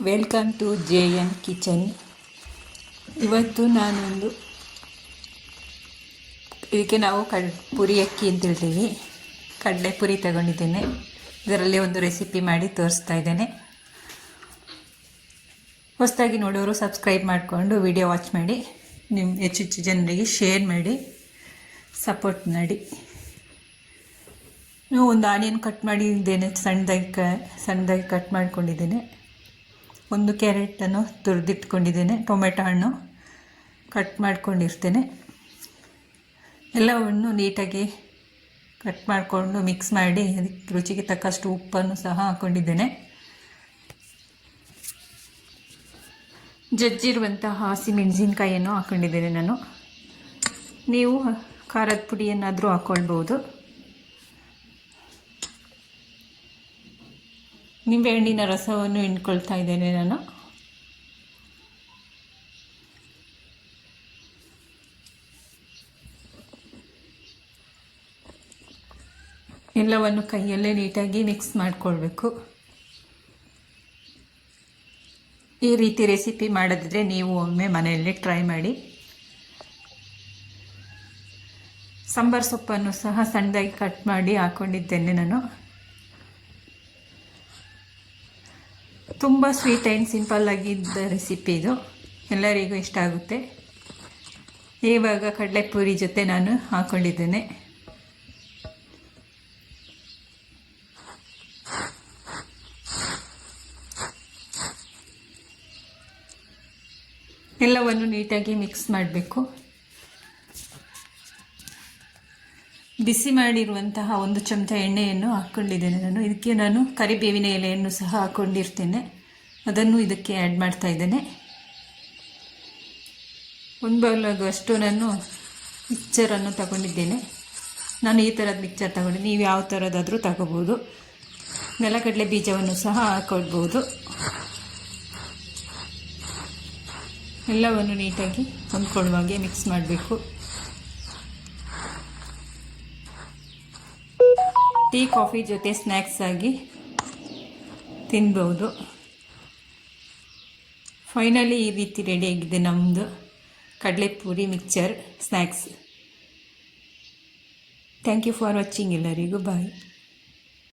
Welcome to JN kitchen. ಇವತ್ತು ನಾನೊಂದು ಇದಕ್ಕೆ ನಾವು ಪುರಿ ಅಕ್ಕಿ ಅಂತ ಹೇಳ್ತೀವಿ, ಕಡಲೆ ಪುರಿ ತಗೊಂಡಿದ್ದೇನೆ. ಇದರಲ್ಲಿ ಒಂದು ರೆಸಿಪಿ ಮಾಡಿ ತೋರಿಸ್ತಾ ಇದ್ದೇನೆ. ಹೊಸದಾಗಿ ನೋಡೋರು ಸಬ್ಸ್ಕ್ರೈಬ್ ಮಾಡಿಕೊಂಡು ವಿಡಿಯೋ ವಾಚ್ ಮಾಡಿ, ನಿಮ್ಮ ಹೆಚ್ಚು ಜನರಿಗೆ ಶೇರ್ ಮಾಡಿ ಸಪೋರ್ಟ್ ಮಾಡಿ. ನಾವು ಒಂದು ಆನಿಯನ್ ಕಟ್ ಮಾಡಿದ್ದೇನೆ, ಸಣ್ಣದಾಗಿ ಕಟ್ ಮಾಡ್ಕೊಂಡಿದ್ದೇನೆ. ಒಂದು ಕ್ಯಾರೆಟನ್ನು ತುರಿದಿಟ್ಕೊಂಡಿದ್ದೇನೆ. ಟೊಮೆಟೊ ಹಣ್ಣು ಕಟ್ ಮಾಡ್ಕೊಂಡಿರ್ತೇನೆ. ಎಲ್ಲವನ್ನು ನೀಟಾಗಿ ಕಟ್ ಮಾಡಿಕೊಂಡು ಮಿಕ್ಸ್ ಮಾಡಿ ಅದಕ್ಕೆ ರುಚಿಗೆ ತಕ್ಕಷ್ಟು ಉಪ್ಪನ್ನು ಸಹ ಹಾಕ್ಕೊಂಡಿದ್ದೇನೆ. ಜಜ್ಜಿರುವಂತಹ ಹಸಿಮೆಣಸಿನ್ಕಾಯಿಯನ್ನು ಹಾಕ್ಕೊಂಡಿದ್ದೇನೆ ನಾನು. ನೀವು ಖಾರದ ಪುಡಿಯನ್ನಾದರೂ ಹಾಕ್ಕೊಳ್ಬೋದು. ನಿಂಬೆಹಣ್ಣಿನ ರಸವನ್ನು ಹಿಂಡ್ಕೊಳ್ತಾ ಇದ್ದೇನೆ ನಾನು. ಎಲ್ಲವನ್ನು ಕೈಯಲ್ಲೇ ನೀಟಾಗಿ ಮಿಕ್ಸ್ ಮಾಡಿಕೊಳ್ಬೇಕು. ಈ ರೀತಿ ರೆಸಿಪಿ ಮಾಡಿದ್ರೆ ನೀವು ಒಮ್ಮೆ ಮನೆಯಲ್ಲೇ ಟ್ರೈ ಮಾಡಿ. ಸಾಂಬಾರು ಸೊಪ್ಪನ್ನು ಸಹ ಸಣ್ಣದಾಗಿ ಕಟ್ ಮಾಡಿ ಹಾಕ್ಕೊಂಡಿದ್ದೇನೆ ನಾನು. ತುಂಬ ಸ್ವೀಟ್ ಆ್ಯಂಡ್ ಸಿಂಪಲ್ ಆಗಿದ್ದ ರೆಸಿಪಿ ಇದು, ಎಲ್ಲರಿಗೂ ಇಷ್ಟ ಆಗುತ್ತೆ. ಇವಾಗ ಕಡಲೆಪುರಿ ಜೊತೆ ನಾನು ಹಾಕ್ಕೊಂಡಿದ್ದೇನೆ. ಎಲ್ಲವನ್ನು ನೀಟಾಗಿ ಮಿಕ್ಸ್ ಮಾಡಬೇಕು. ಬಿಸಿ ಮಾಡಿರುವಂತಹ 1 ಚಮಚ ಎಣ್ಣೆಯನ್ನು ಹಾಕ್ಕೊಂಡಿದ್ದೇನೆ ನಾನು. ಇದಕ್ಕೆ ನಾನು ಕರಿಬೇವಿನ ಎಲೆಯನ್ನು ಸಹ ಹಾಕ್ಕೊಂಡಿರ್ತೇನೆ, ಅದನ್ನು ಇದಕ್ಕೆ ಆ್ಯಡ್ ಮಾಡ್ತಾ ಇದ್ದೇನೆ. 1 ಬೌಲಾಗುವಷ್ಟು ನಾನು ಮಿಕ್ಚರನ್ನು ತಗೊಂಡಿದ್ದೇನೆ. ನಾನು ಈ ಥರದ ಮಿಕ್ಚರ್ ತಗೊಂಡಿದ್ದೀನಿ, ನೀವು ಯಾವ ಥರದಾದರೂ ತಗೋಬೋದು. ನೆಲಗಡಲೆ ಬೀಜವನ್ನು ಸಹ ಹಾಕ್ಕೊಳ್ಬೋದು. ಎಲ್ಲವನ್ನು ನೀಟಾಗಿ ಹೊಂದ್ಕೊಳ್ಳುವಾಗೆ ಮಿಕ್ಸ್ ಮಾಡಬೇಕು. ಟೀ ಕಾಫಿ ಜೊತೆ ಸ್ನ್ಯಾಕ್ಸ್ ಆಗಿ ತಿನ್ಬೋದು. ಫೈನಲಿ ಈ ರೀತಿ ರೆಡಿಯಾಗಿದೆ ನಮ್ಮದು ಕಡಲೆಪುರಿ mixture snacks. Thank you for watching. ಎಲ್ಲರಿಗೂ ಬಾಯ್.